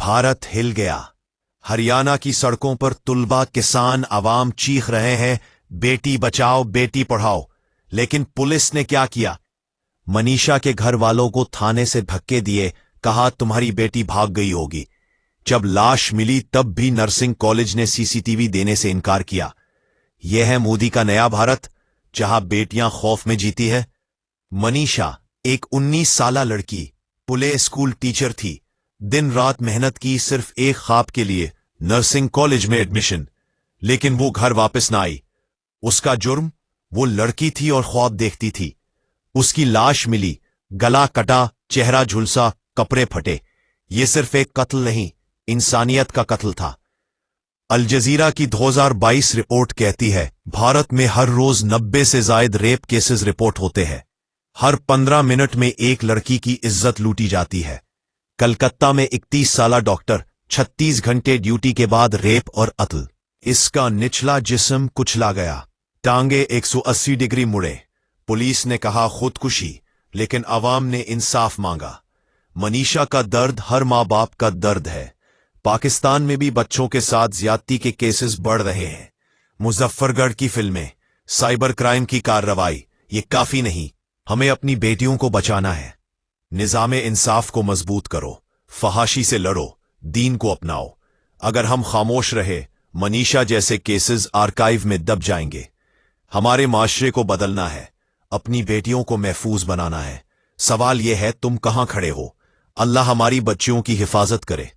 भारत हिल गया। हरियाणा की सड़कों पर तुलबा, किसान, आवाम चीख रहे हैं, बेटी बचाओ बेटी पढ़ाओ। लेकिन पुलिस ने क्या किया? मनीषा के घर वालों को थाने से धक्के दिए, कहा तुम्हारी बेटी भाग गई होगी। जब लाश मिली तब भी नर्सिंग कॉलेज ने सीसीटीवी देने से इनकार किया। यह है मोदी का नया भारत, जहां बेटियां खौफ में जीती है। मनीषा एक 19 साला लड़की, प्ले स्कूल टीचर थी। दिन रात मेहनत की सिर्फ एक ख्वाब के लिए, नर्सिंग कॉलेज में एडमिशन। लेकिन वो घर वापस ना आई। उसका जुर्म? वो लड़की थी और ख्वाब देखती थी। उसकी लाश मिली, गला कटा, चेहरा झुलसा, कपड़े फटे। ये सिर्फ एक कत्ल नहीं, इंसानियत का कत्ल था। अल जजीरा की 2022 रिपोर्ट कहती है, भारत में हर रोज 90 से ज्यादा रेप केसेस रिपोर्ट होते हैं। हर 15 मिनट में एक लड़की की इज्जत लूटी जाती है। कलकत्ता में 31 साला डॉक्टर 36 घंटे ड्यूटी के बाद रेप और कत्ल। इसका निचला जिस्म कुचला गया, टांगे 180 डिग्री मुड़े। पुलिस ने कहा खुदकुशी, लेकिन अवाम ने इंसाफ मांगा। मनीषा का दर्द हर माँ बाप का दर्द है। पाकिस्तान में भी बच्चों के साथ ज्यादती के केसेस बढ़ रहे हैं। मुजफ्फरगढ़ की फिल्में, साइबर क्राइम की कार्रवाई, ये काफी नहीं। हमें अपनी बेटियों को बचाना है। निजामे इंसाफ को मजबूत करो, फहाशी से लड़ो, दीन को अपनाओ। अगर हम खामोश रहे, मनीषा जैसे केसेस आर्काइव में दब जाएंगे। हमारे माशरे को बदलना है, अपनी बेटियों को महफूज बनाना है। सवाल यह है, तुम कहां खड़े हो? अल्लाह हमारी बच्चियों की हिफाजत करे।